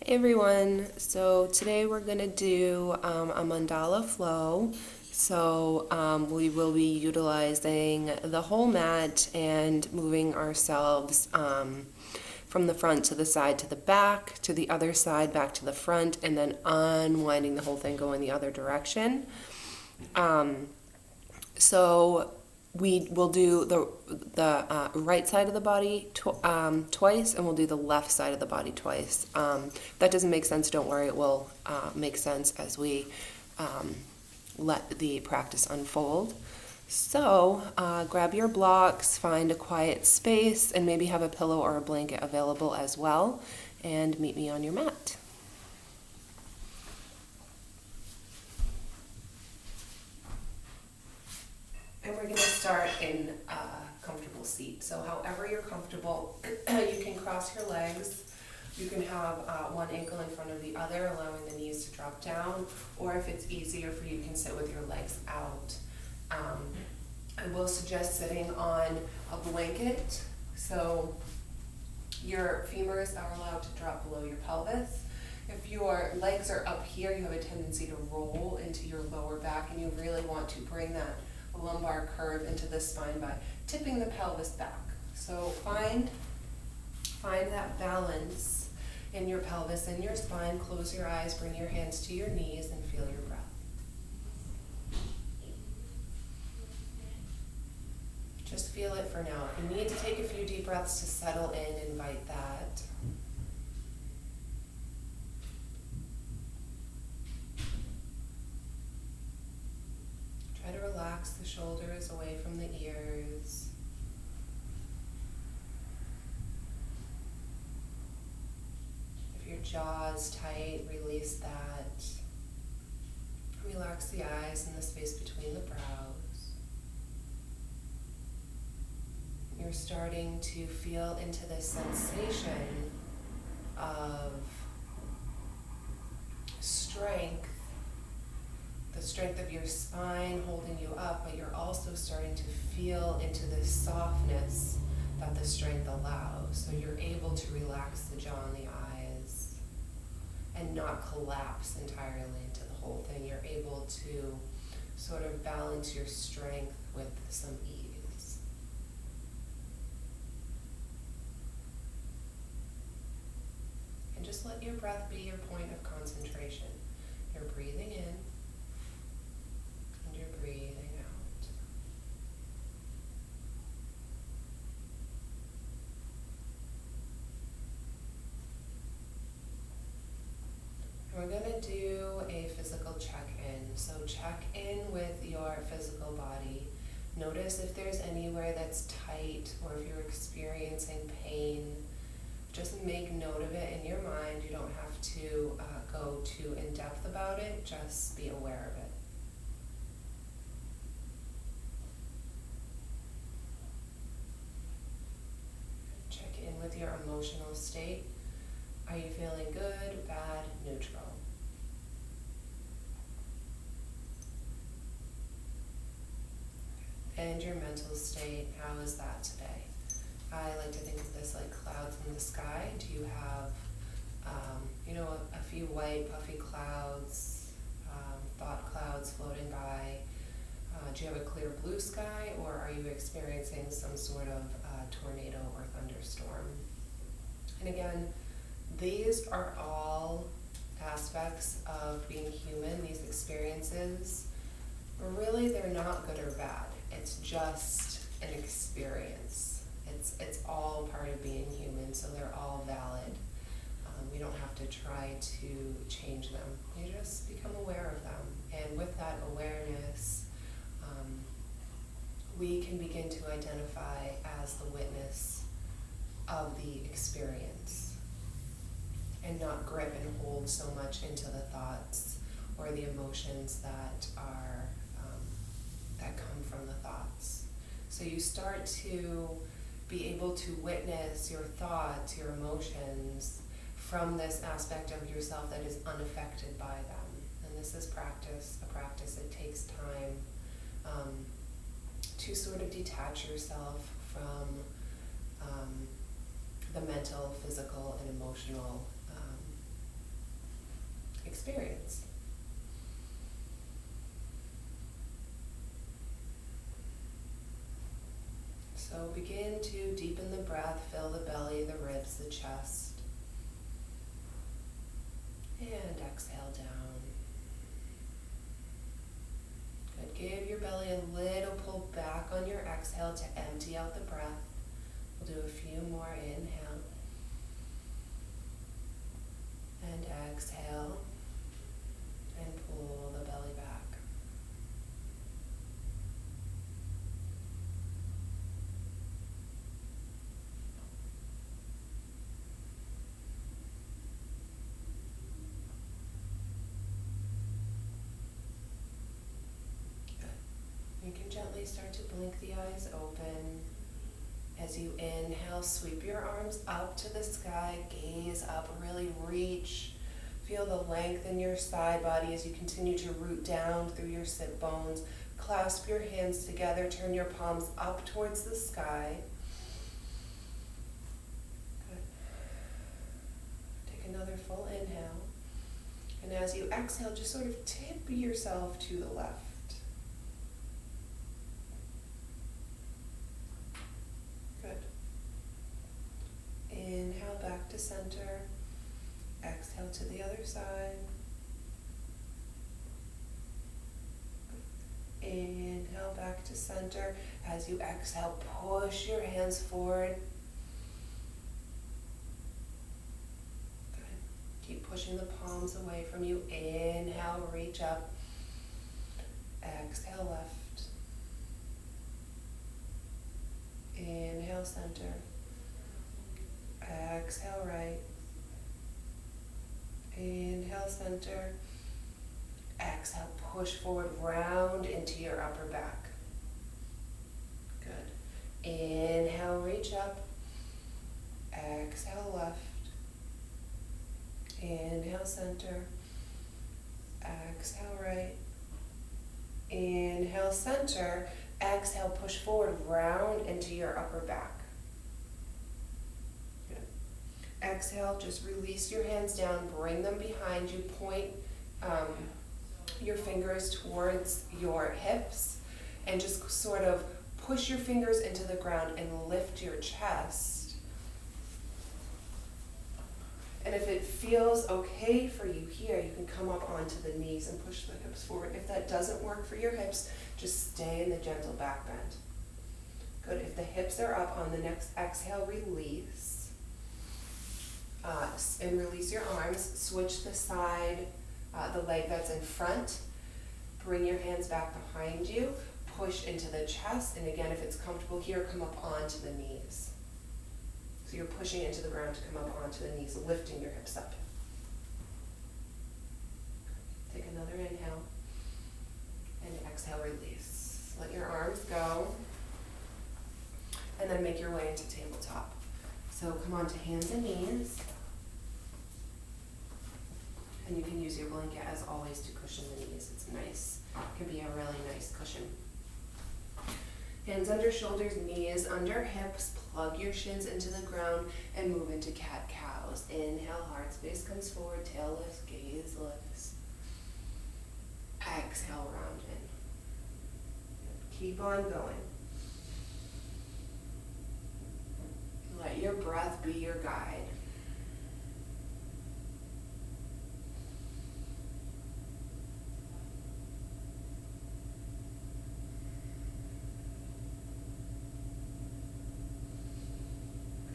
Hey everyone, so today we're going to do a Mandala Flow. We will be utilizing the whole mat and moving ourselves from the front to the side to the back, to the other side, back to the front, and then unwinding the whole thing going the other direction. So we will do the right side of the body twice, and we'll do the left side of the body twice. If that doesn't make sense, don't worry, it will make sense as we let the practice unfold. So grab your blocks, find a quiet space, and maybe have a pillow or a blanket available as well, and meet me on your mat. And we're going to start in a comfortable seat. So however you're comfortable, you can cross your legs. You can have one ankle in front of the other, allowing the knees to drop down. Or if it's easier for you, you can sit with your legs out. I will suggest sitting on a blanket. So your femurs are allowed to drop below your pelvis. If your legs are up here, you have a tendency to roll into your lower back, and you really want to bring that lumbar curve into the spine by tipping the pelvis back. So find that balance in your pelvis and your spine. Close your eyes, bring your hands to your knees, and feel your breath. Just feel it for now. If you need to take a few deep breaths to settle in, invite that. Try to relax the shoulders away from the ears. If your jaw is tight, release that. Relax the eyes and the space between the brows. You're starting to feel into this sensation of strength. The strength of your spine holding you up, but you're also starting to feel into this softness that the strength allows. So you're able to relax the jaw and the eyes and not collapse entirely into the whole thing. You're able to sort of balance your strength with some ease. And just let your breath be your point of concentration. You're breathing in. You're breathing out. We're going to do a physical check-in. So check in with your physical body. Notice if there's anywhere that's tight or if you're experiencing pain. Just make note of it in your mind. You don't have to go too in-depth about it. Just be aware of it. With your emotional state. Are you feeling good, bad, neutral? And your mental state, how is that today? I like to think of this like clouds in the sky. Do you have, a few white puffy clouds, thought clouds floating by? Do you have a clear blue sky, or are you experiencing some sort of tornado or thunderstorm? And again, these are all aspects of being human, these experiences. Really, they're not good or bad. It's just an experience. It's all part of being human, so they're all valid. We don't have to try to change them. You just become aware of them. And with that awareness, we can begin to identify as the witness of the experience and not grip and hold so much into the thoughts or the emotions that come from the thoughts. So you start to be able to witness your thoughts, your emotions from this aspect of yourself that is unaffected by them. And this is a practice. It takes time to sort of detach yourself from the mental, physical, and emotional experience. So begin to deepen the breath, fill the belly, the ribs, the chest. And exhale down. Good. Give your belly a little pull back on your exhale to empty out the breath. We'll do a few more. Inhale. And exhale. And pull the belly back. You can gently start to blink the eyes open. As you inhale, sweep your arms up to the sky, gaze up, really reach. Feel the length in your side body as you continue to root down through your sit bones. Clasp your hands together, turn your palms up towards the sky. Good. Take another full inhale. And as you exhale, just sort of tip yourself to the left. Inhale back to center. Exhale to the other side. Inhale back to center. As you exhale, push your hands forward. Good. Keep pushing the palms away from you. Inhale, reach up. Exhale, left. Inhale, center. Exhale, right. Inhale, center. Exhale, push forward, round into your upper back. Good. Inhale, reach up. Exhale, left. Inhale, center. Exhale, right. Inhale, center. Exhale, push forward, round into your upper back. Exhale, just release your hands down, bring them behind you, point your fingers towards your hips, and just sort of push your fingers into the ground and lift your chest. And if it feels okay for you here, you can come up onto the knees and push the hips forward. If that doesn't work for your hips, just stay in the gentle back bend. Good. If the hips are up, on the next exhale, release. And release your arms. Switch the side, the leg that's in front. Bring your hands back behind you. Push into the chest. And again, if it's comfortable here, come up onto the knees. So you're pushing into the ground to come up onto the knees, lifting your hips up. Take another inhale. And exhale, release. Let your arms go. And then make your way into tabletop. So come on to hands and knees. And you can use your blanket as always to cushion the knees. It's nice. It can be a really nice cushion. Hands under shoulders, knees under hips. Plug your shins into the ground and move into cat-cows. Inhale, heart space comes forward, tail lifts, gaze lifts. Exhale, round in. Keep on going. Let your breath be your guide.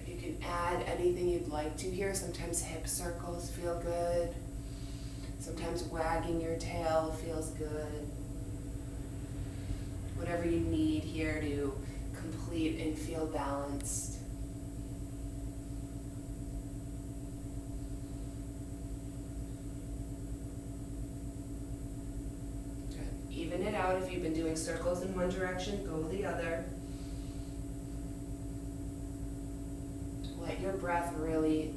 You can add anything you'd like to here. Sometimes hip circles feel good. Sometimes wagging your tail feels good. Whatever you need here to complete and feel balanced. Even it out. If you've been doing circles in one direction, go the other. Let your breath really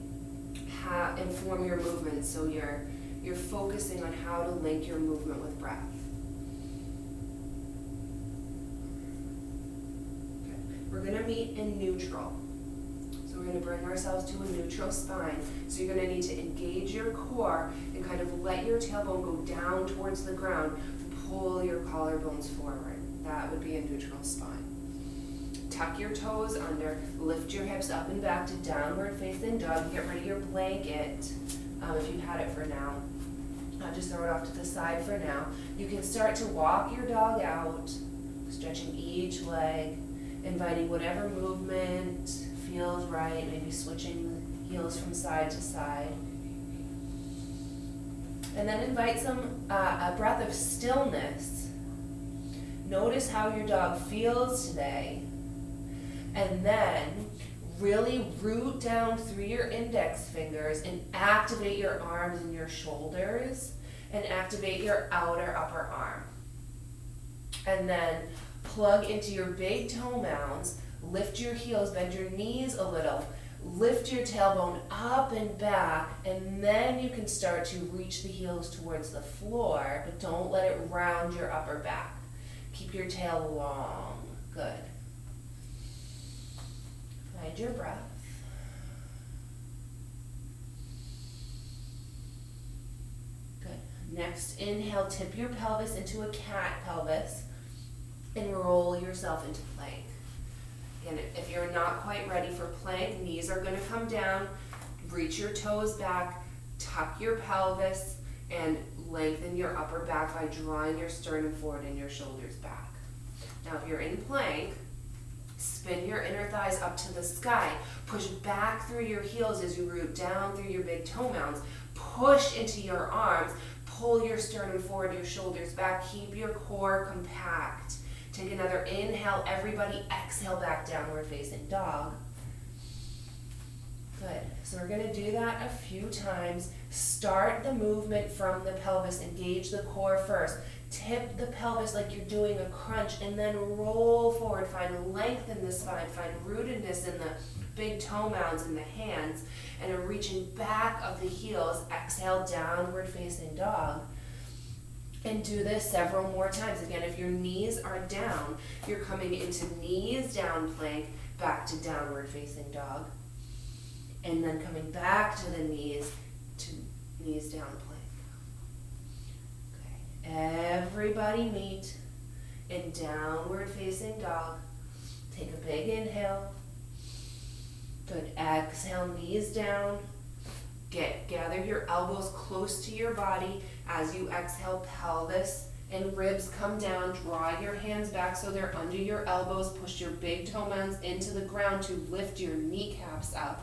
inform your movement, so you're focusing on how to link your movement with breath. Okay. We're going to meet in neutral. So So we're going to bring ourselves to a neutral spine. So you're going to need to engage your core and kind of let your tailbone go down towards the ground. Pull your collarbones forward. That would be a neutral spine. Tuck your toes under, lift your hips up and back to downward facing dog. Get rid of your blanket if you've had it for now. Just throw it off to the side for now. You can start to walk your dog out, stretching each leg, inviting whatever movement feels right, maybe switching the heels from side to side. And then invite a breath of stillness. Notice how your dog feels today. And then really root down through your index fingers and activate your arms and your shoulders and activate your outer upper arm. And then plug into your big toe mounds, lift your heels, bend your knees a little, lift your tailbone up and back, and then you can start to reach the heels towards the floor, but don't let it round your upper back. Keep your tail long. Good. Find your breath. Good. Next, inhale, tip your pelvis into a cat pelvis and roll yourself into plank. Again, if you're not quite ready for plank, knees are going to come down, reach your toes back, tuck your pelvis, and lengthen your upper back by drawing your sternum forward and your shoulders back. Now, if you're in plank, spin your inner thighs up to the sky. Push back through your heels as you root down through your big toe mounds. Push into your arms. Pull your sternum forward, your shoulders back. Keep your core compact. Take another inhale. Everybody exhale back, downward facing dog. Good. So we're going to do that a few times. Start the movement from the pelvis. Engage the core first. Tip the pelvis like you're doing a crunch and then roll forward. Find length in the spine. Find rootedness in the big toe mounds in the hands. And a reaching back of the heels. Exhale, downward facing dog. And do this several more times. Again, if your knees are down, you're coming into knees down plank, back to downward facing dog. And then coming back to the knees to knees down plank. Everybody meet in downward facing dog. Take a big inhale. Good. Exhale, knees down. Gather your elbows close to your body. As you exhale, pelvis and ribs come down. Draw your hands back so they're under your elbows. Push your big toe mounds into the ground to lift your kneecaps up.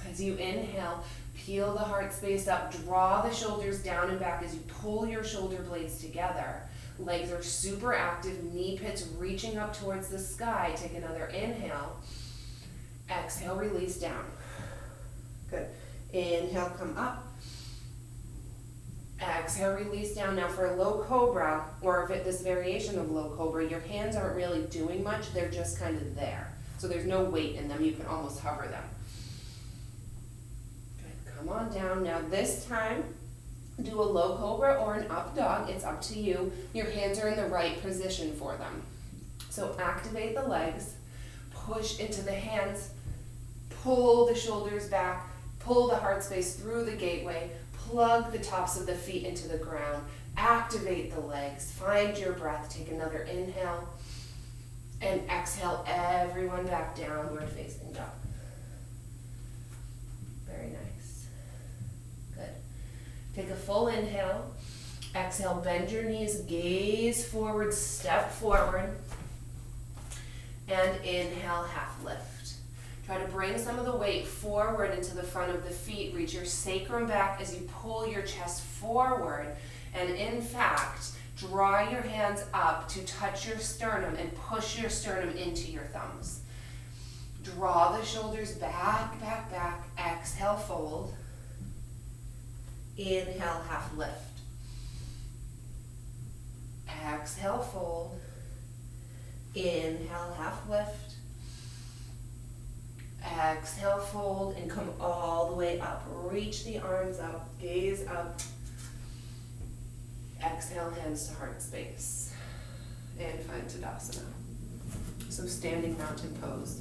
As you inhale, peel the heart space up, draw the shoulders down and back as you pull your shoulder blades together. Legs are super active, knee pits reaching up towards the sky. Take another inhale. Exhale, release down. Good. Inhale, come up. Exhale, release down. Now for a low cobra, or if this variation of low cobra, your hands aren't really doing much, they're just kind of there. So there's no weight in them, you can almost hover them. Come on down. Now this time, do a low cobra or an up dog. It's up to you. Your hands are in the right position for them. So activate the legs, push into the hands, pull the shoulders back, pull the heart space through the gateway, plug the tops of the feet into the ground, activate the legs, find your breath, take another inhale, and exhale everyone back downward facing dog. Very nice. Good. Take a full inhale. Exhale, bend your knees, gaze forward, step forward. And inhale, half lift. Try to bring some of the weight forward into the front of the feet. Reach your sacrum back as you pull your chest forward. And in fact, draw your hands up to touch your sternum and push your sternum into your thumbs. Draw the shoulders back, back, back. Exhale, fold. Inhale, half lift. Exhale, fold. Inhale, half lift. Exhale, fold, and come all the way up. Reach the arms up, gaze up. Exhale, hands to heart space. And find Tadasana. So standing mountain pose.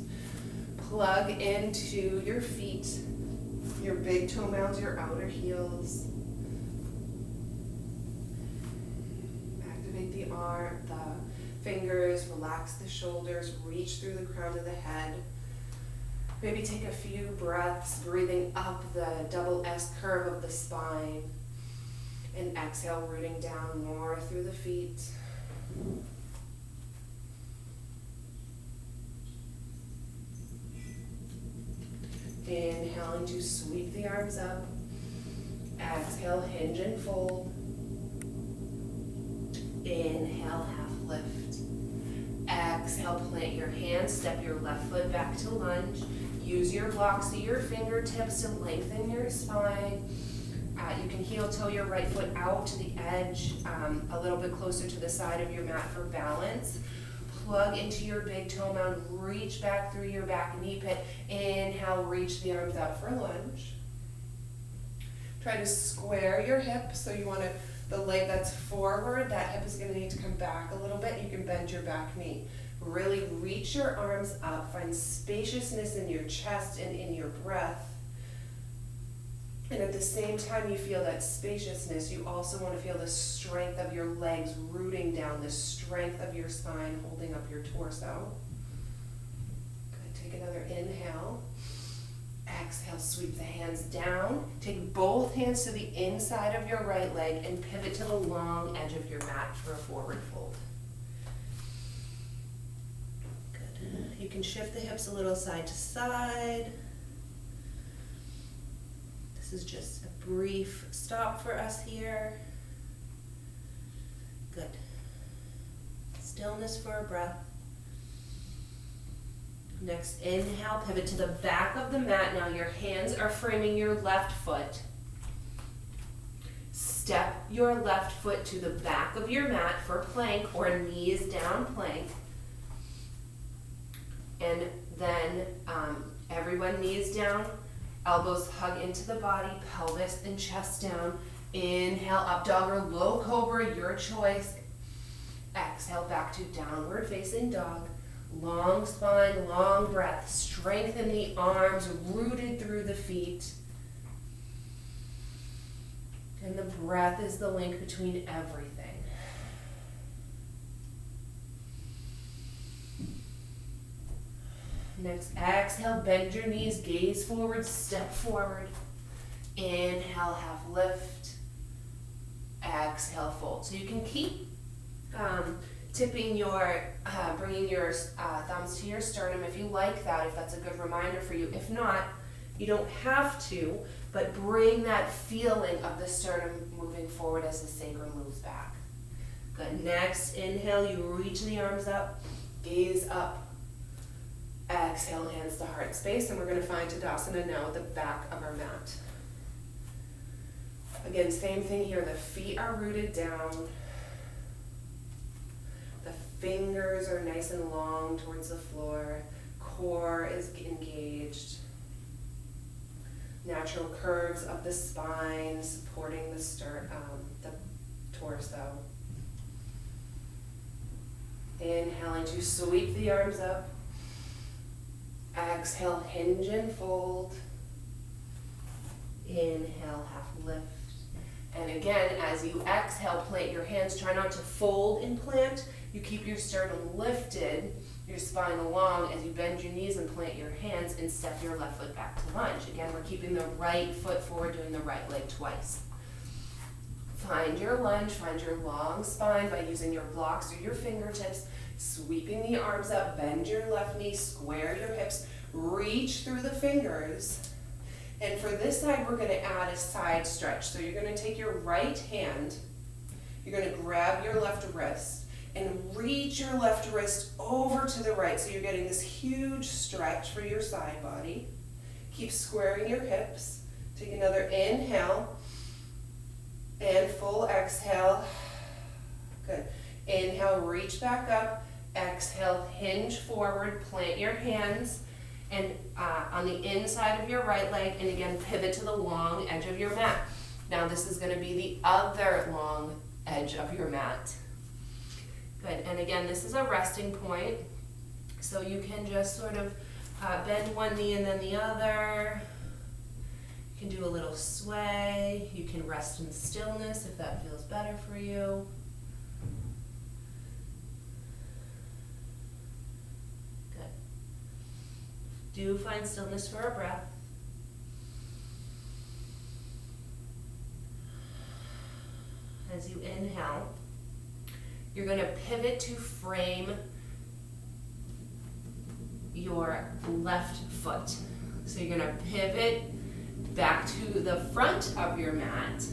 Plug into your feet, your big toe mounds, your outer heels. Activate the arm, the fingers, relax the shoulders, reach through the crown of the head. Maybe take a few breaths, breathing up the double S curve of the spine. And exhale, rooting down more through the feet. Inhaling to sweep the arms up. Exhale, hinge and fold. Inhale, half lift. Exhale, plant your hands, step your left foot back to lunge. Use your blocks of your fingertips to lengthen your spine. You can heel toe your right foot out to the edge, a little bit closer to the side of your mat for balance. Plug into your big toe mound, reach back through your back knee pit. Inhale, reach the arms up for lunge. Try to square your hip, so you want to, the leg that's forward, that hip is going to need to come back a little bit. You can bend your back knee. Really reach your arms up, find spaciousness in your chest and in your breath. And at the same time you feel that spaciousness, you also want to feel the strength of your legs rooting down, the strength of your spine holding up your torso. Good. Take another inhale. Exhale, sweep the hands down. Take both hands to the inside of your right leg and pivot to the long edge of your mat for a forward fold. Good. You can shift the hips a little side to side. This is just a brief stop for us here. Good. Stillness for a breath. Next, inhale, pivot to the back of the mat. Now your hands are framing your left foot. Step your left foot to the back of your mat for plank or knees down plank. And then everyone knees down. Elbows hug into the body, pelvis and chest down. Inhale, up dog or low cobra, your choice. Exhale, back to downward facing dog. Long spine, long breath. Strengthen the arms, rooted through the feet. And the breath is the link between everything. Next, exhale, bend your knees, gaze forward, step forward. Inhale, half lift. Exhale, fold. So you can keep tipping your, bringing your thumbs to your sternum if you like that, if that's a good reminder for you. If not, you don't have to, but bring that feeling of the sternum moving forward as the sacrum moves back. Good. Next, inhale, you reach the arms up, gaze up. Exhale, hands to heart space, and we're going to find Tadasana now at the back of our mat. Again, same thing here. The feet are rooted down. The fingers are nice and long towards the floor. Core is engaged. Natural curves of the spine supporting the torso. Inhaling to sweep the arms up. Exhale, hinge and fold. Inhale, half lift. And again, as you exhale, plant your hands. Try not to fold and plant. You keep your sternum lifted, your spine along as you bend your knees and plant your hands and step your left foot back to lunge. Again, we're keeping the right foot forward, doing the right leg twice. Find your lunge, find your long spine by using your blocks or your fingertips. Sweeping the arms up, bend your left knee, square your hips, reach through the fingers. And for this side, we're going to add a side stretch. So you're going to take your right hand, you're going to grab your left wrist, and reach your left wrist over to the right. So you're getting this huge stretch for your side body. Keep squaring your hips. Take another inhale, and full exhale. Good. Inhale, reach back up. Exhale, hinge forward, plant your hands and on the inside of your right leg, and again, pivot to the long edge of your mat. Now this is going to be the other long edge of your mat. Good, and again, this is a resting point. So you can just sort of bend one knee and then the other. You can do a little sway. You can rest in stillness if that feels better for you. Good. Do find stillness for a breath. As you inhale, you're going to pivot to frame your left foot. So you're going to pivot back to the front of your mat,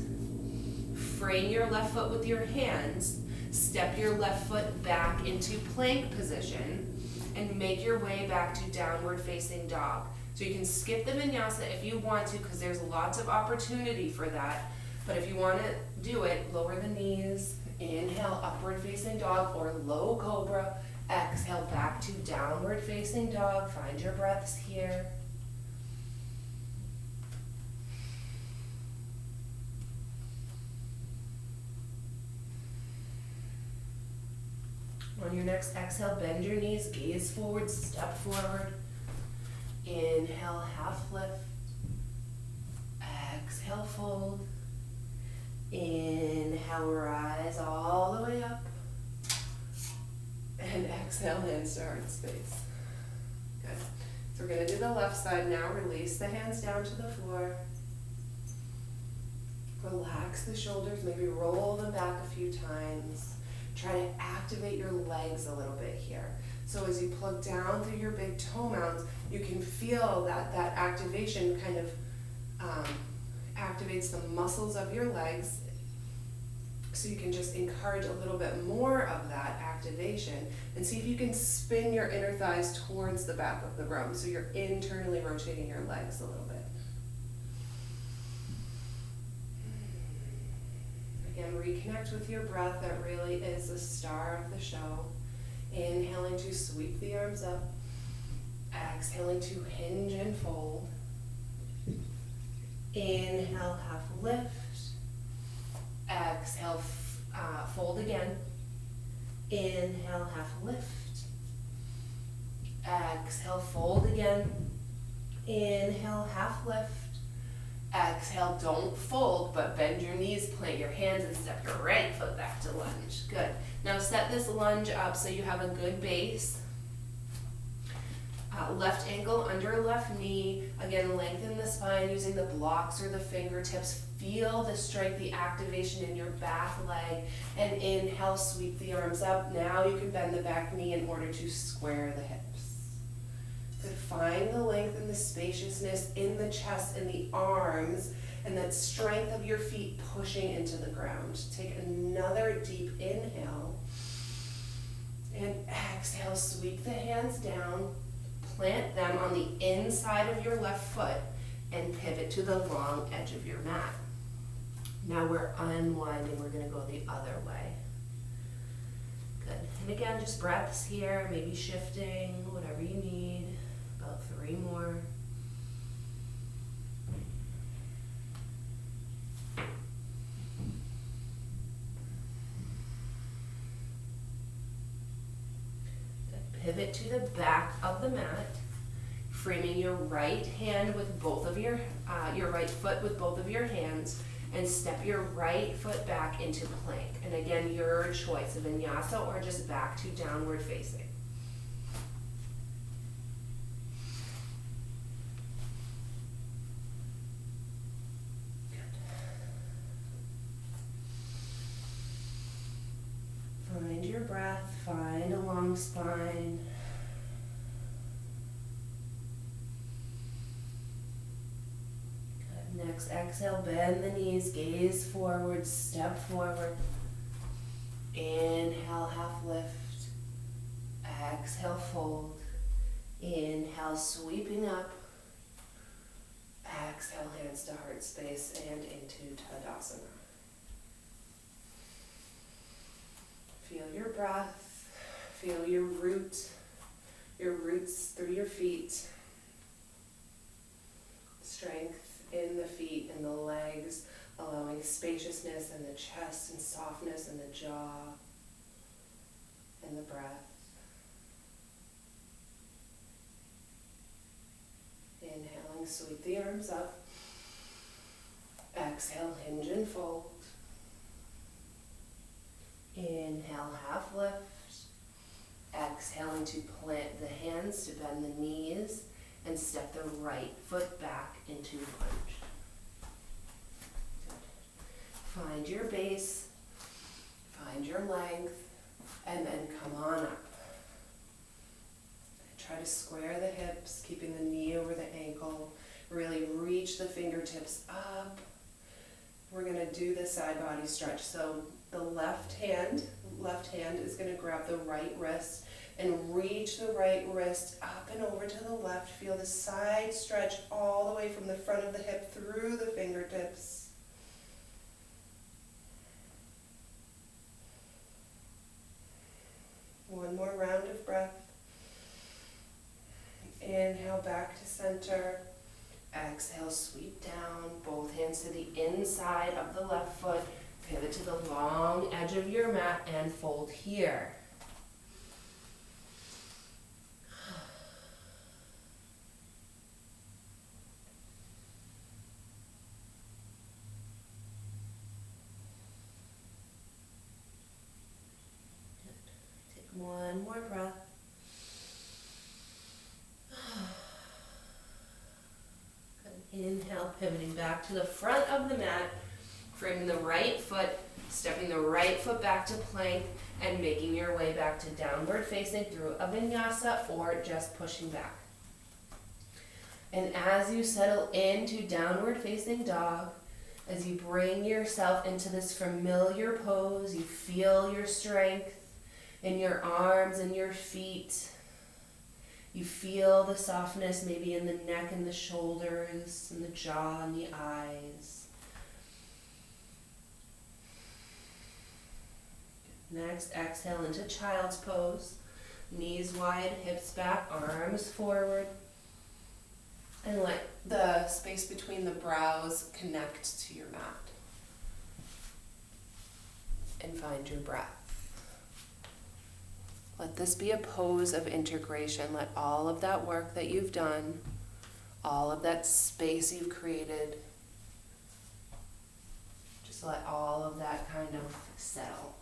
frame your left foot with your hands, step your left foot back into plank position, and make your way back to downward facing dog. So you can skip the vinyasa if you want to, because there's lots of opportunity for that. But if you want to do it, lower the knees, inhale, upward facing dog or low cobra, exhale back to downward facing dog. Find your breaths here. On your next exhale, bend your knees, gaze forward, step forward. Inhale, half lift. Exhale, fold. Inhale, rise all the way up. And exhale, hands to heart space. Good. So we're going to do the left side now. Release the hands down to the floor. Relax the shoulders, maybe roll them back a few times. Try to activate your legs a little bit here. So as you plug down through your big toe mounds, you can feel that activation kind of activates the muscles of your legs. So you can just encourage a little bit more of that activation and see if you can spin your inner thighs towards the back of the room. So you're internally rotating your legs a little bit. Again, reconnect with your breath. That really is the star of the show. Inhaling to sweep the arms up. Exhaling to hinge and fold. Inhale, half lift. Exhale, fold again. Inhale, half lift. Exhale, fold again. Inhale, half lift. Exhale, don't fold, but bend your knees, plant your hands, and step your right foot back to lunge. Good. Now set this lunge up so you have a good base. Left ankle under left knee. Again, lengthen the spine using the blocks or the fingertips. Feel the strength, the activation in your back leg. And inhale, sweep the arms up. Now you can bend the back knee in order to square the hips. Good. Find the length and the spaciousness in the chest and the arms, and that strength of your feet pushing into the ground. Take another deep inhale. And exhale, sweep the hands down. Plant them on the inside of your left foot and pivot to the long edge of your mat. Now we're unwinding. We're going to go the other way. Good. And again, just breaths here, maybe shifting, whatever you need. About 3 more. Pivot to the back of the mat, framing your right hand with both of your right foot with both of your hands, and step your right foot back into plank. And again, your choice of vinyasa or just back to downward facing. Find your breath, find a long spine. Good. Next exhale, bend the knees, gaze forward, step forward. Inhale, half lift. Exhale, fold. Inhale, sweeping up. Exhale, hands to heart space and into Tadasana. Feel your breath, feel your roots through your feet. Strength in the feet and the legs, allowing spaciousness in the chest and softness in the jaw and the breath. Sweep the arms up. Exhale, hinge and fold. Inhale, half lift. Exhaling to plant the hands, to bend the knees, and step the right foot back into lunge. Good. Find your base, find your length, and then come on up. Try to square the hips, keeping the knee over the ankle. Really reach the fingertips up. We're going to do the side body stretch. So the left hand is going to grab the right wrist and reach the right wrist up and over to the left. Feel the side stretch all the way from the front of the hip through the fingertips. One more round of breath. Inhale back to center. Exhale, sweep down, both hands to the inside of the left foot. Pivot to the long edge of your mat and fold here. Take one more breath. Inhale, pivoting back to the front of the mat, framing the right foot, stepping the right foot back to plank, and making your way back to downward facing through a vinyasa or just pushing back. And as you settle into downward facing dog, as you bring yourself into this familiar pose, you feel your strength in your arms and your feet. You feel the softness maybe in the neck and the shoulders and the jaw and the eyes. Next, exhale into child's pose. Knees wide, hips back, arms forward. And let the space between the brows connect to your mat. And find your breath. Let this be a pose of integration. Let all of that work that you've done, all of that space you've created, just let all of that kind of settle.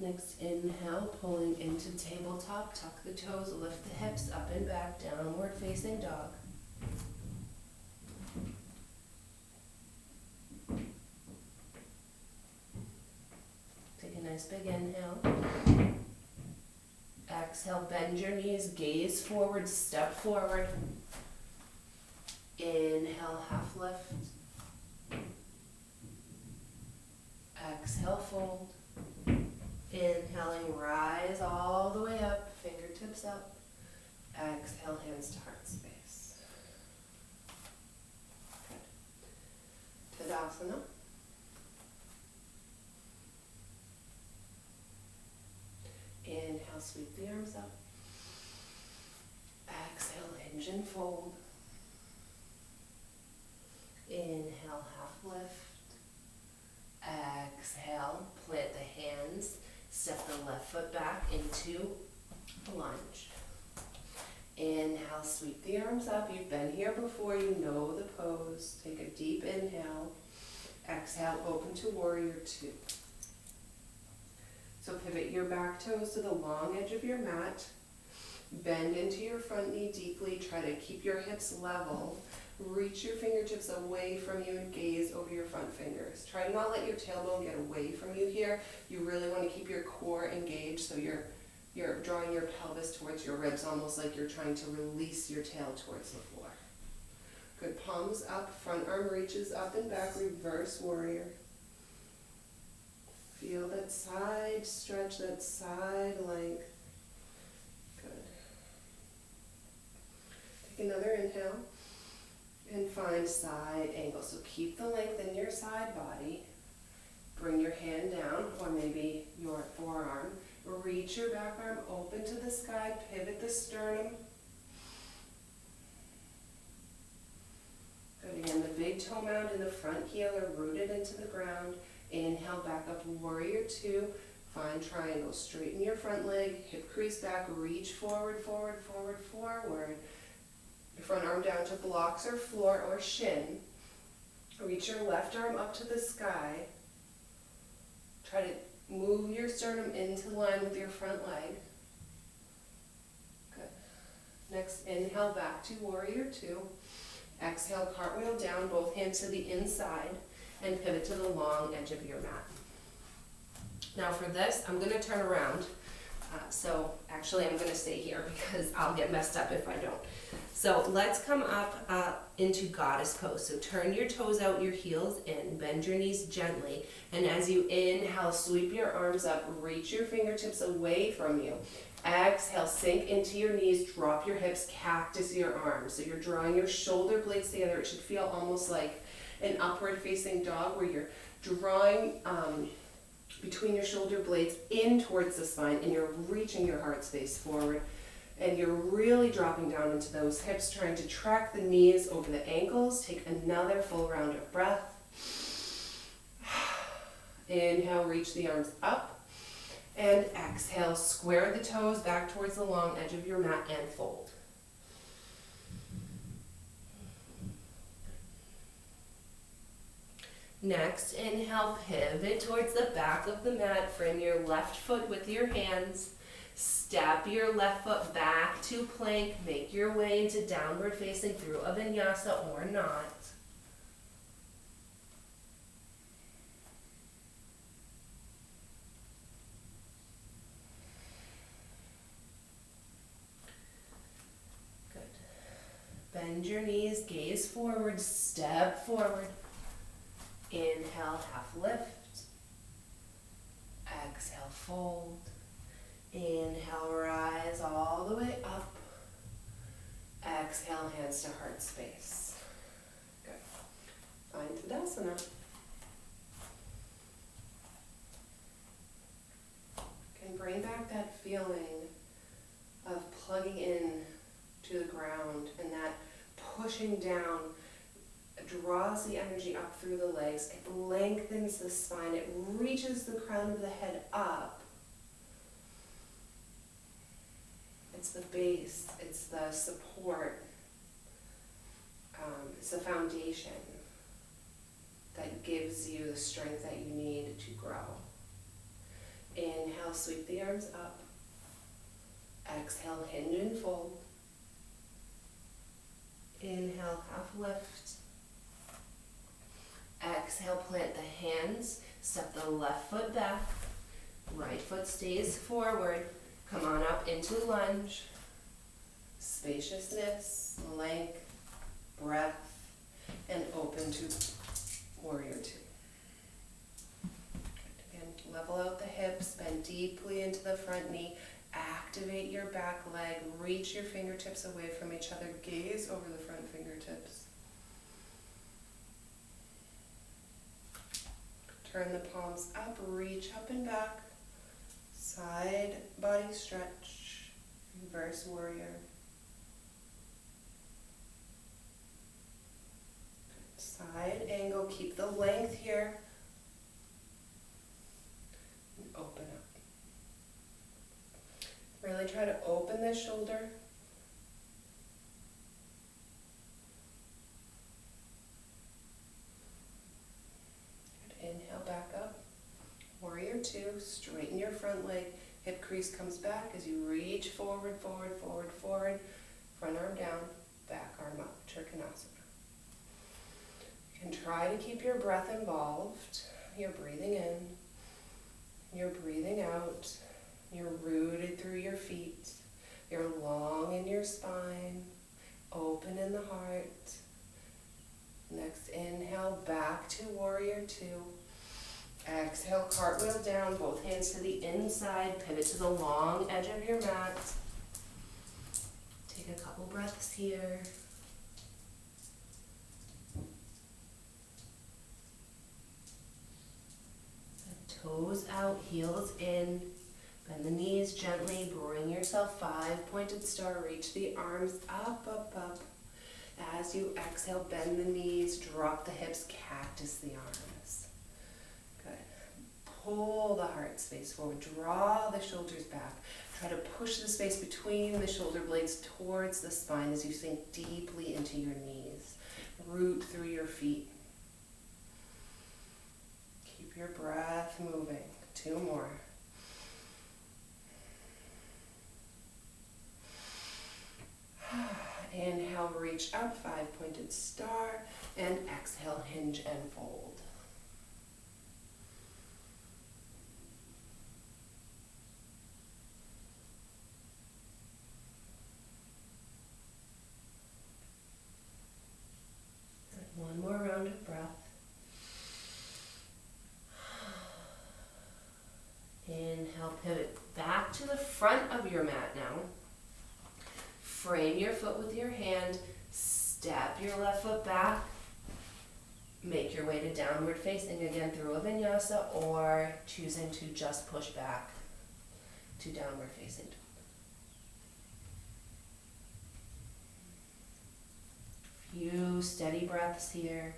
Next, inhale, pulling into tabletop, tuck the toes, lift the hips up and back, downward facing dog. Take a nice big inhale. Exhale, bend your knees, gaze forward, step forward. Inhale, half lift. Exhale, fold. Inhaling, rise all the way up, fingertips up. Exhale, hands to heart space. Good. Tadasana. Inhale, sweep the arms up. Exhale, hinge and fold. Inhale, half lift. Exhale, plant the hands. Step the left foot back into a lunge. Inhale, sweep the arms up. You've been here before, you know the pose. Take a deep inhale. Exhale, open to warrior two. So pivot your back toes to the long edge of your mat. Bend into your front knee deeply. Try to keep your hips level. Reach your fingertips away from you and gaze over your front fingers. Try to not let your tailbone get away from you here. You really want to keep your core engaged, so you're drawing your pelvis towards your ribs, almost like you're trying to release your tail towards the floor. Good, palms up, front arm reaches up and back, reverse warrior. Feel that side stretch, that side length. Good. Take another inhale. And find side angle. So keep the length in your side body. Bring your hand down, or maybe your forearm. Reach your back arm open to the sky. Pivot the sternum. Good. Again, the big toe mound and the front heel are rooted into the ground. Inhale, back up, warrior two. Find triangle. Straighten your front leg. Hip crease back. Reach forward, forward, forward, forward. Your front arm down to blocks or floor or shin. Reach your left arm up to the sky. Try to move your sternum into line with your front leg. Good. Next, inhale back to warrior two. Exhale, cartwheel down, both hands to the inside, and pivot to the long edge of your mat. Now for this, I'm going to turn around. So actually I'm going to stay here because I'll get messed up if I don't. So let's come up into goddess pose. So turn your toes out, your heels in, bend your knees gently, and as you inhale, sweep your arms up, reach your fingertips away from you. Exhale, sink into your knees, drop your hips, cactus your arms. So you're drawing your shoulder blades together. It should feel almost like an upward facing dog where you're drawing between your shoulder blades in towards the spine, and you're reaching your heart space forward, and you're really dropping down into those hips, trying to track the knees over the ankles. Take another full round of breath. Inhale, reach the arms up, and exhale, square the toes back towards the long edge of your mat and fold. Next, inhale, pivot towards the back of the mat. Frame your left foot with your hands. Step your left foot back to plank. Make your way into downward facing through a vinyasa or not. Good. Bend your knees, gaze forward, step forward. Inhale, half lift. Exhale, fold. Inhale, rise all the way up. Exhale, hands to heart space. Good. Find Tadasana. Can bring back that feeling of plugging in to the ground, and that pushing down draws the energy up through the legs. It lengthens the spine. It reaches the crown of the head up. It's the base. It's the support. It's the foundation that gives you the strength that you need to grow. Inhale, sweep the arms up. Exhale, hinge and fold. Inhale, half lift. Exhale, plant the hands, step the left foot back, right foot stays forward, come on up into lunge, spaciousness, length, breath, and open to warrior two. Again, level out the hips, bend deeply into the front knee, activate your back leg, reach your fingertips away from each other, gaze over the front fingertips. Turn the palms up, reach up and back, side body stretch, reverse warrior. Side angle, keep the length here, and open up. Really try to open the shoulder. Inhale, back up. Warrior two, straighten your front leg. Hip crease comes back as you reach forward, forward, forward, forward. Front arm down, back arm up, Trikonasana. You can try to keep your breath involved. You're breathing in, you're breathing out. You're rooted through your feet. You're long in your spine, open in the heart. Next inhale, back to warrior two. Exhale, cartwheel down, both hands to the inside, pivot to the long edge of your mat. Take a couple breaths here. toes out, heels in. Bend the knees gently, bring yourself 5-pointed star, reach the arms up, up, up. As you exhale, bend the knees, drop the hips, cactus the arms. Good. Pull the heart space forward, draw the shoulders back. Try to push the space between the shoulder blades towards the spine as you sink deeply into your knees. Root through your feet. Keep your breath moving. 2 more. Inhale, reach up, 5-pointed star, and exhale, hinge and fold. Good. 1 more round of breath. Inhale, pivot back to the front of your mat now. Frame your foot with your hand, step your left foot back, make your way to downward facing again through a vinyasa, or choosing to just push back to downward facing. Few steady breaths here.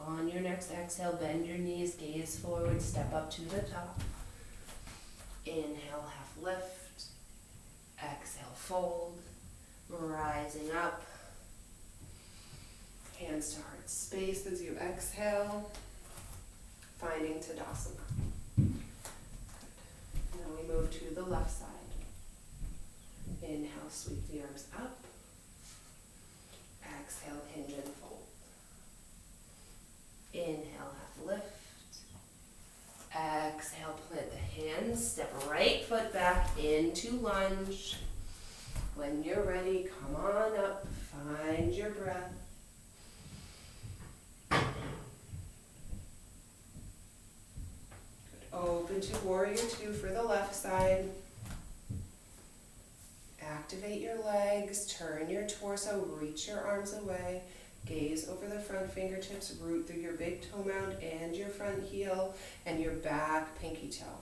On your next exhale, bend your knees, gaze forward, step up to the top. Inhale, half lift. Exhale, fold. Rising up. Hands to heart space as you exhale. Finding Tadasana. Good. Now we move to the left side. Inhale, sweep the arms up. Exhale, hinge and fold. Inhale, half lift. Exhale, plant the hands, step right foot back into lunge. When you're ready, come on up, find your breath. Good. Open to warrior 2 for the left side. Activate your legs, turn your torso, reach your arms away. Gaze over the front fingertips, root through your big toe mound and your front heel and your back pinky toe.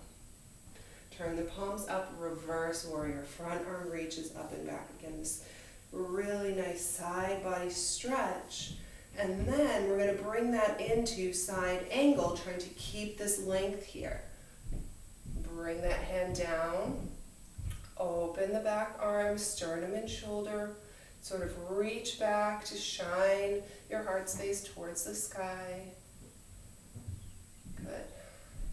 Turn the palms up, reverse warrior. Front arm reaches up and back. Again, this really nice side body stretch. And then we're going to bring that into side angle, trying to keep this length here. Bring that hand down. Open the back arm, sternum and shoulder. Sort of reach back to shine your heart space towards the sky. Good.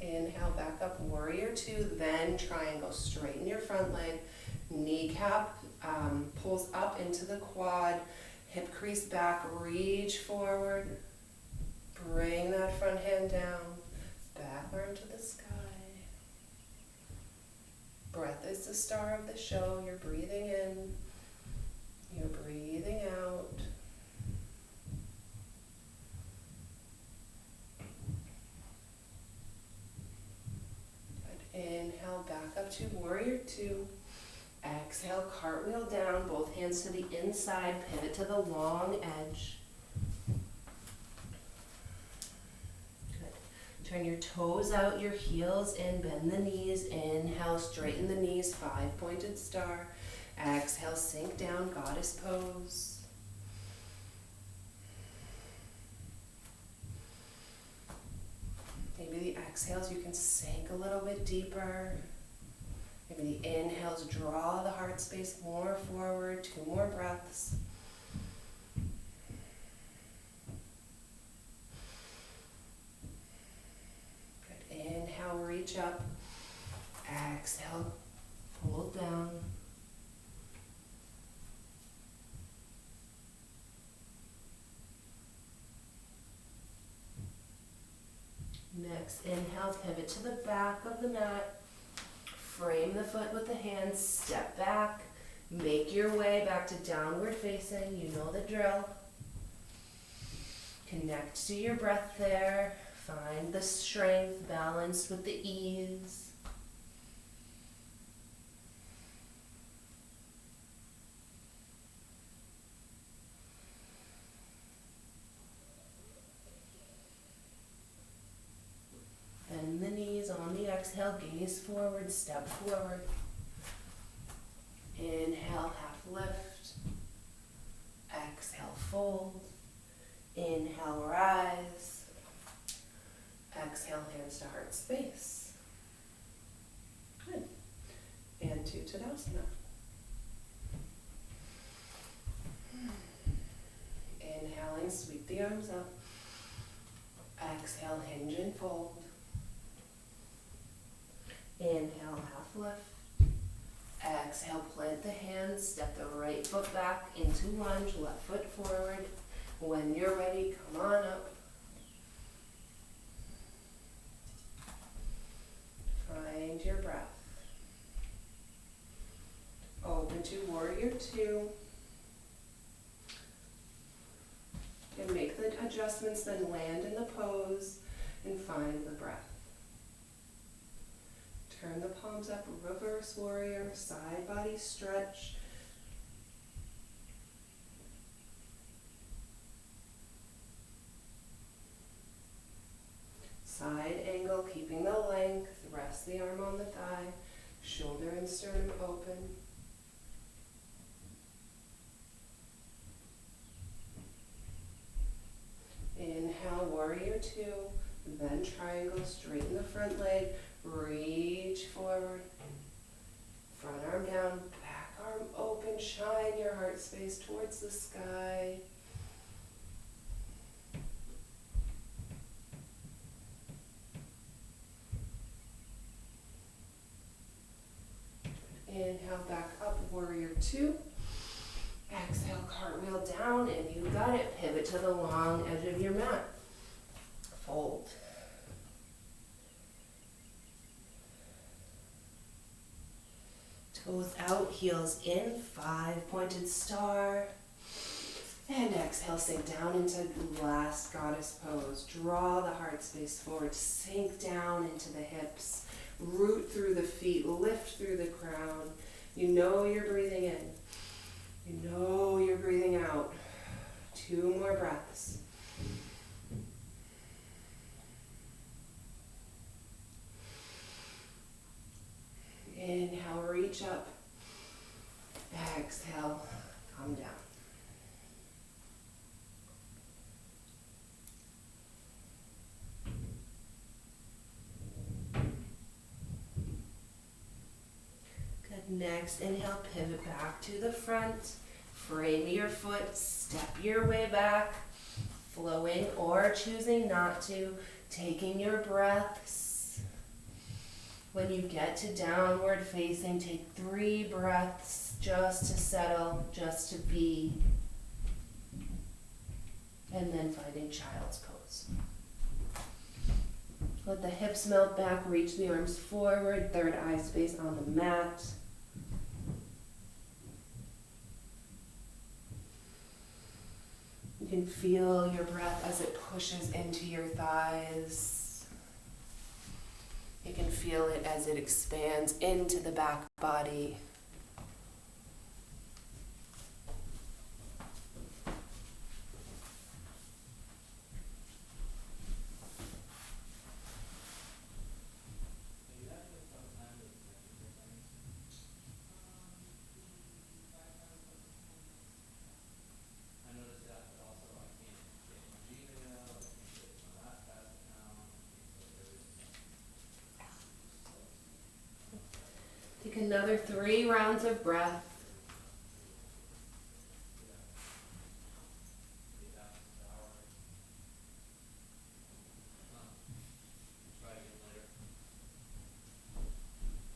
Inhale, back up, warrior 2, then triangle. Straighten your front leg. Kneecap pulls up into the quad. Hip crease back, reach forward. Bring that front hand down. Back arm to the sky. Breath is the star of the show. You're breathing in. You're breathing out. Good. Inhale, back up to warrior 2. Exhale, cartwheel down, both hands to the inside, pivot to the long edge. Good. Turn your toes out, your heels in, bend the knees. Inhale, straighten the knees, 5-pointed star. Exhale, sink down, goddess pose. Maybe the exhales you can sink a little bit deeper. Maybe the inhales draw the heart space more forward. 2 more breaths. Good. Inhale, reach up. Exhale, fold down. Next, inhale, pivot to the back of the mat. Frame the foot with the hands, step back. Make your way back to downward facing. You know the drill. Connect to your breath there. Find the strength balanced with the ease. exhale, gaze forward, step forward. Inhale, half lift. Exhale, fold. Inhale, rise. Exhale, hands to heart space. Good. And to Tadasana. Inhaling, sweep the arms up. Exhale, hinge and fold. Inhale, half lift. Exhale, plant the hands, step the right foot back into lunge, left foot forward. When you're ready, come on up. Find your breath. Open to warrior two. And make the adjustments, then land in the pose and find the breath. Turn the palms up, reverse warrior, side body stretch. Side angle, keeping the length, rest the arm on the thigh, shoulder and sternum open. Inhale, warrior two, then triangle, straighten the front leg, reach forward, front arm down, back arm open, shine your heart space towards the sky. Inhale, back up, warrior two. Exhale, cartwheel down, and you got it. Pivot to the long edge of your mat. Fold. Toes out, heels in, 5 pointed star. And exhale, sink down into last goddess pose. Draw the heart space forward, sink down into the hips. Root through the feet, lift through the crown. You know you're breathing in. You know you're breathing out. 2 more breaths. Inhale, reach up. Exhale, come down. Next, inhale, pivot back to the front, frame your foot, step your way back, flowing or choosing not to, taking your breaths. When you get to downward facing, take 3 breaths just to settle, just to be, and then finding child's pose. Let the hips melt back, reach the arms forward, third eye space on the mat. You can feel your breath as it pushes into your thighs. You can feel it as it expands into the back body. Take another 3 rounds of breath.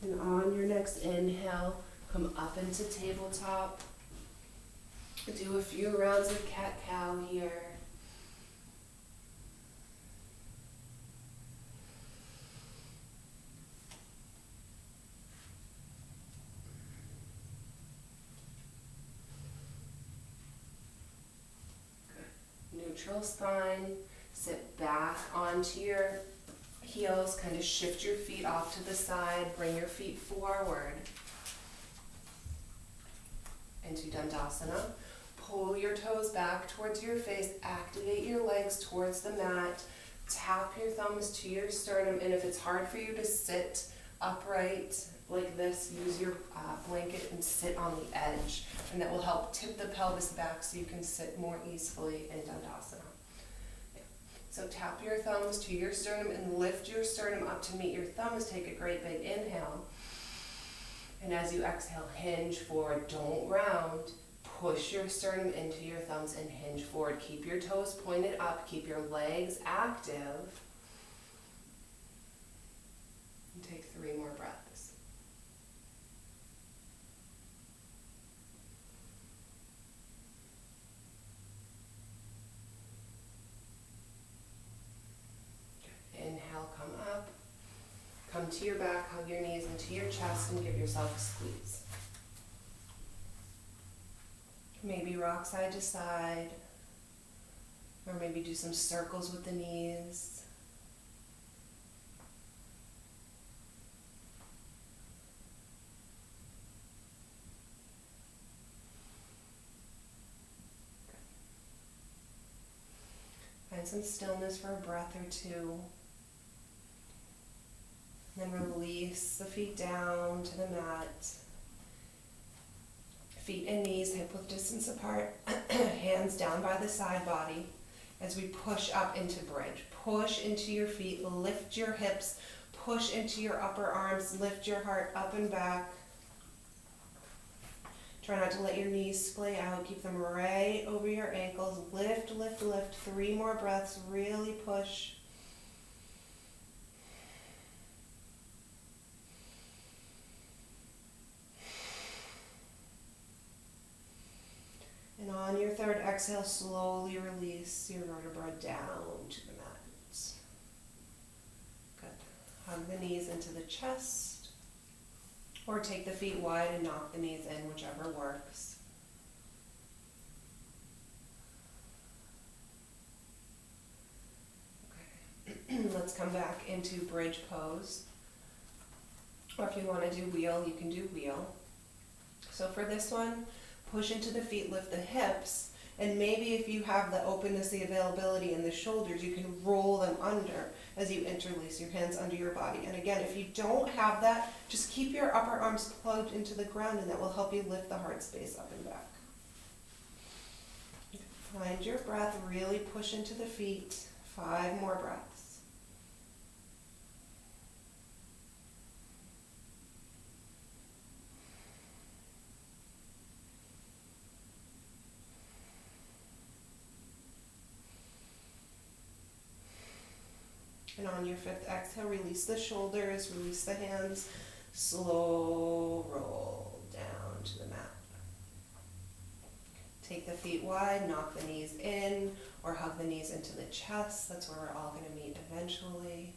And on your next inhale, come up into tabletop. Do a few rounds of cat-cow here. Neutral spine, sit back onto your heels, kind of shift your feet off to the side, bring your feet forward into Dandasana. Pull your toes back towards your face, activate your legs towards the mat, tap your thumbs to your sternum, and if it's hard for you to sit upright like this, use your blanket and sit on the edge, and that will help tip the pelvis back so you can sit more easily in Dandasana. So tap your thumbs to your sternum and lift your sternum up to meet your thumbs. Take a great big inhale. And as you exhale, hinge forward, don't round. Push your sternum into your thumbs and hinge forward. Keep your toes pointed up, keep your legs active. And take 3 more breaths. Inhale, come up. Come to your back, hug your knees into your chest and give yourself a squeeze. Maybe rock side to side, or maybe do some circles with the knees. Find some stillness for a breath or two. Then release the feet down to the mat. Feet and knees hip width distance apart. Hands down by the side body as we push up into bridge. Push into your feet, lift your hips, push into your upper arms, lift your heart up and back. Try not to let your knees splay out. Keep them right over your ankles. Lift, lift, lift. 3 more breaths. Really push. And on your third exhale, slowly release your vertebra down to the mat. Good. Hug the knees into the chest, or take the feet wide and knock the knees in, whichever works. Okay. Let's come back into bridge pose. Or if you want to do wheel, you can do wheel. So for this one, push into the feet, lift the hips, and maybe if you have the openness, the availability in the shoulders, you can roll them under as you interlace your hands under your body. And again, if you don't have that, just keep your upper arms plugged into the ground, and that will help you lift the heart space up and back. Find your breath, really push into the feet. 5 more breaths. And on your 5th exhale, release the shoulders, release the hands, slow roll down to the mat. Take the feet wide, knock the knees in, or hug the knees into the chest. That's where we're all going to meet eventually.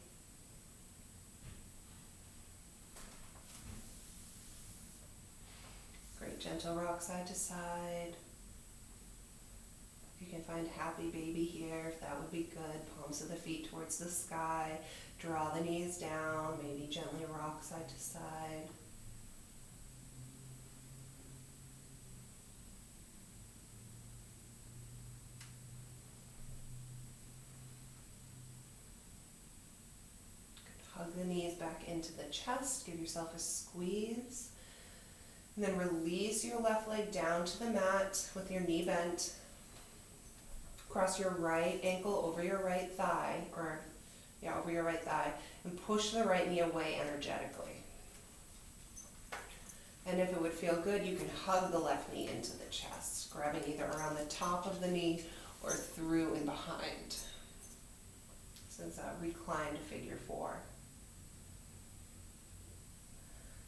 Great, gentle rock side to side. You can find happy baby here, if that would be good. Palms of the feet towards the sky. Draw the knees down, maybe gently rock side to side. Good. Hug the knees back into the chest. Give yourself a squeeze. And then release your left leg down to the mat with your knee bent. Cross your right ankle over your right thigh, over your right thigh, and push the right knee away energetically. And if it would feel good, you can hug the left knee into the chest, grabbing either around the top of the knee or through and behind. So it's a reclined figure 4.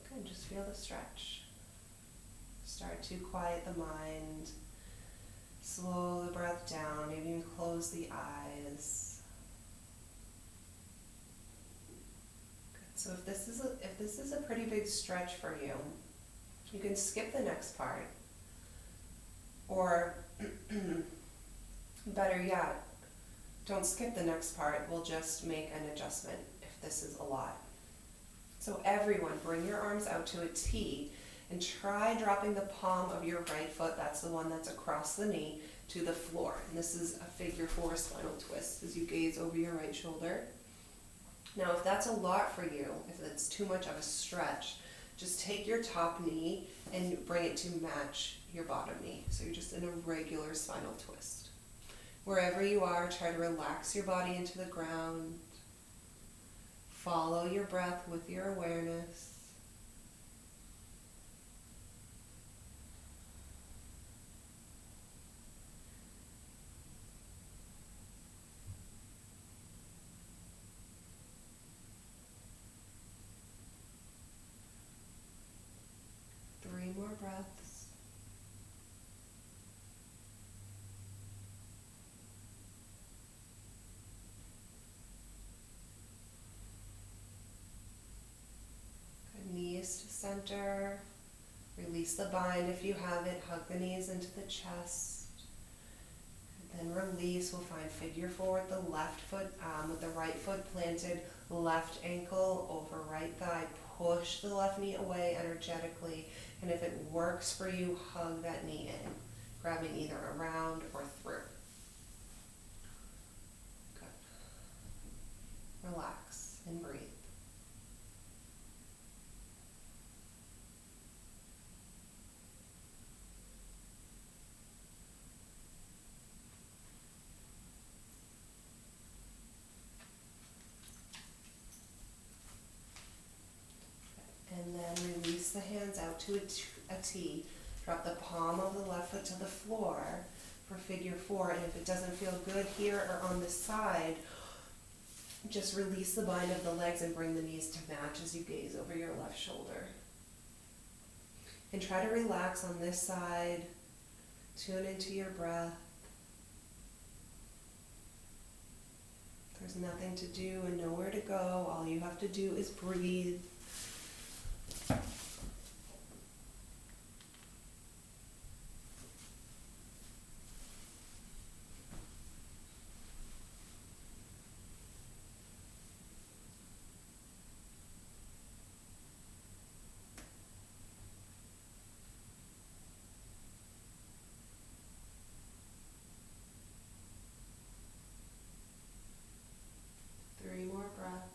Good, just feel the stretch. Start to quiet the mind. Slow the breath down, maybe even close the eyes. Good. So if this is a pretty big stretch for you, you can skip the next part. Or better yet, don't skip the next part. We'll just make an adjustment if this is a lot. So everyone, bring your arms out to a T And try dropping the palm of your right foot, that's the one that's across the knee, to the floor. And this is a figure 4 spinal twist as you gaze over your right shoulder. Now, if that's a lot for you, if it's too much of a stretch, just take your top knee and bring it to match your bottom knee. So you're just in a regular spinal twist. Wherever you are, try to relax your body into the ground. Follow your breath with your awareness. Three more breaths. Good. Knees to center. Release the bind if you have it. Hug the knees into the chest. And then release. We'll find figure 4 with the left foot, with the right foot planted, left ankle over right thigh. Push the left knee away energetically. And if it works for you, hug that knee in, grabbing either around or through. Good. Relax and breathe. And then release the hands out to a T. Drop the palm of the left foot to the floor for figure 4. And if it doesn't feel good here or on the side, just release the bind of the legs and bring the knees to match as you gaze over your left shoulder. And try to relax on this side. Tune into your breath. There's nothing to do and nowhere to go. All you have to do is breathe. Three more breaths.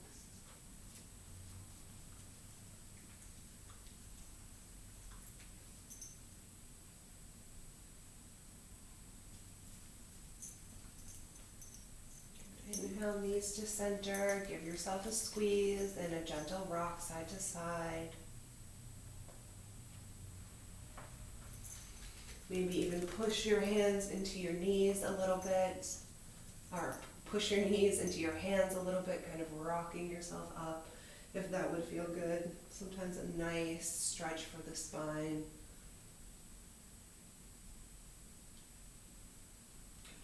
Inhale, knees to center. Give yourself a squeeze and a gentle rock side to side. Maybe even push your hands into your knees a little bit, or push your knees into your hands a little bit, kind of rocking yourself up if that would feel good. Sometimes a nice stretch for the spine.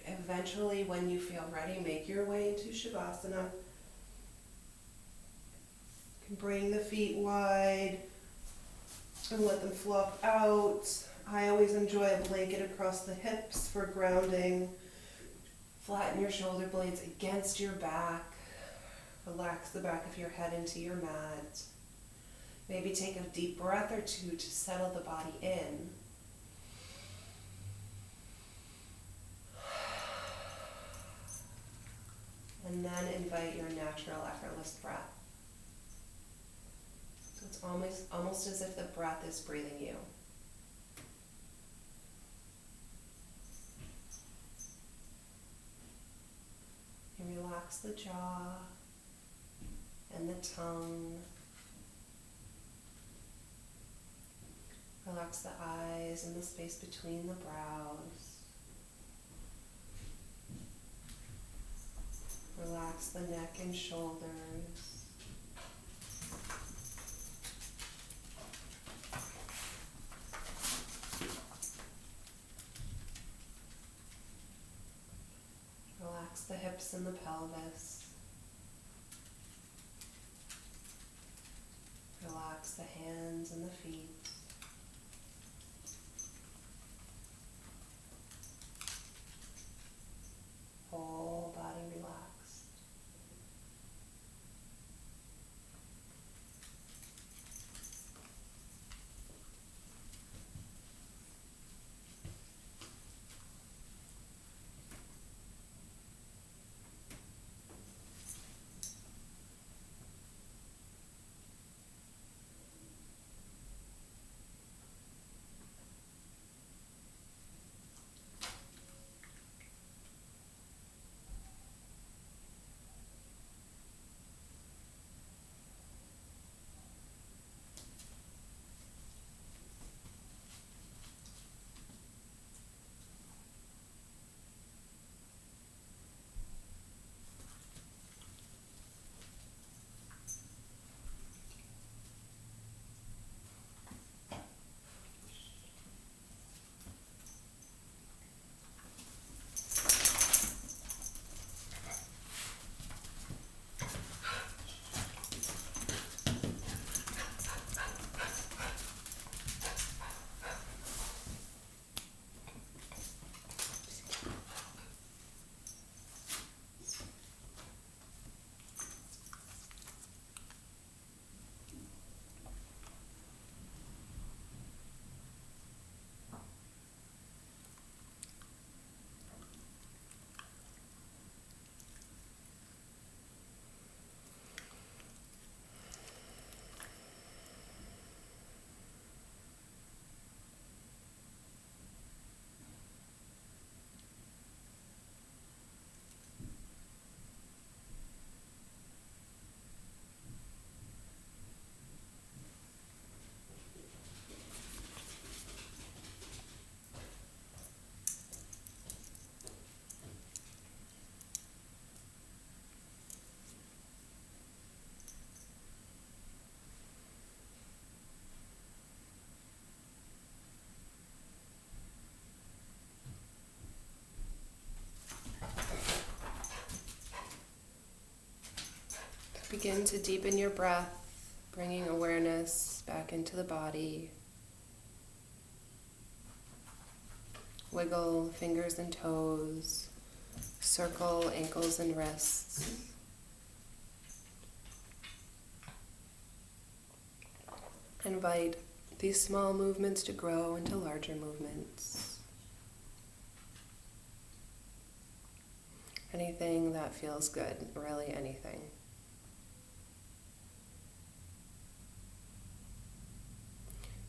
Eventually, when you feel ready, make your way into Shavasana. You can bring the feet wide and let them flop out. I always enjoy a blanket across the hips for grounding. Flatten your shoulder blades against your back. Relax the back of your head into your mat. Maybe take a deep breath or two to settle the body in. And then invite your natural, effortless breath. So it's almost as if the breath is breathing you. And relax the jaw and the tongue. Relax the eyes and the space between the brows. Relax the neck and shoulders. Relax the hips and the pelvis. Relax the hands and the feet. Whole body relaxed. Begin to deepen your breath, bringing awareness back into the body. Wiggle fingers and toes, circle ankles and wrists. Invite these small movements to grow into larger movements. Anything that feels good, really anything.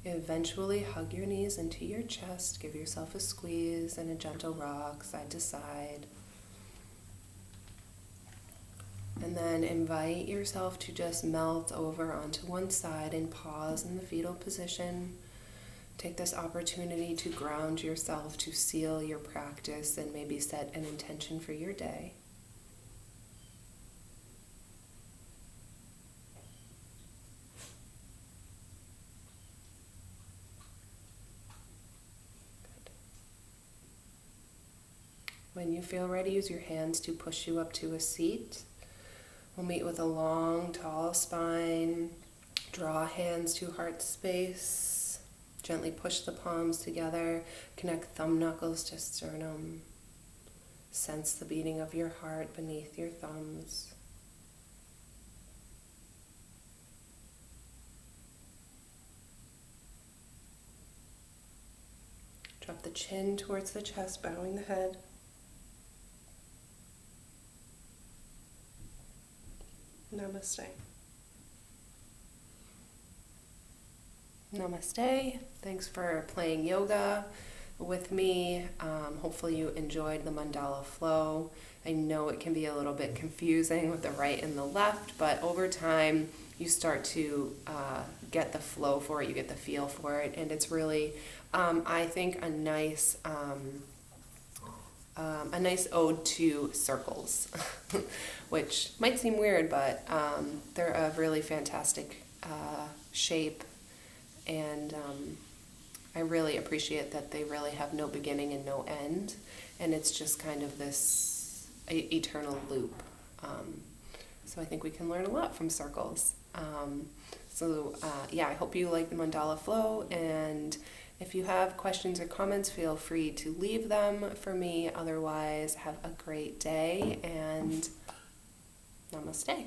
Eventually hug your knees into your chest, give yourself a squeeze and a gentle rock side to side. And then invite yourself to just melt over onto one side and pause in the fetal position. Take this opportunity to ground yourself, to seal your practice, and maybe set an intention for your day. When you feel ready, use your hands to push you up to a seat. We'll meet with a long, tall spine. Draw hands to heart space. Gently push the palms together. Connect thumb knuckles to sternum. Sense the beating of your heart beneath your thumbs. Drop the chin towards the chest, bowing the head. Namaste. Namaste. Thanks for playing yoga with me. Hopefully you enjoyed the Mandala Flow. I know it can be a little bit confusing with the right and the left, but over time you start to get the flow for it, you get the feel for it, and it's really, I think, a nice ode to circles, which might seem weird, but they're a really fantastic shape, and I really appreciate that they really have no beginning and no end, and it's just kind of this eternal loop. So I think we can learn a lot from circles. I hope you like the Mandala Flow, and if you have questions or comments, feel free to leave them for me. Otherwise, have a great day, and namaste.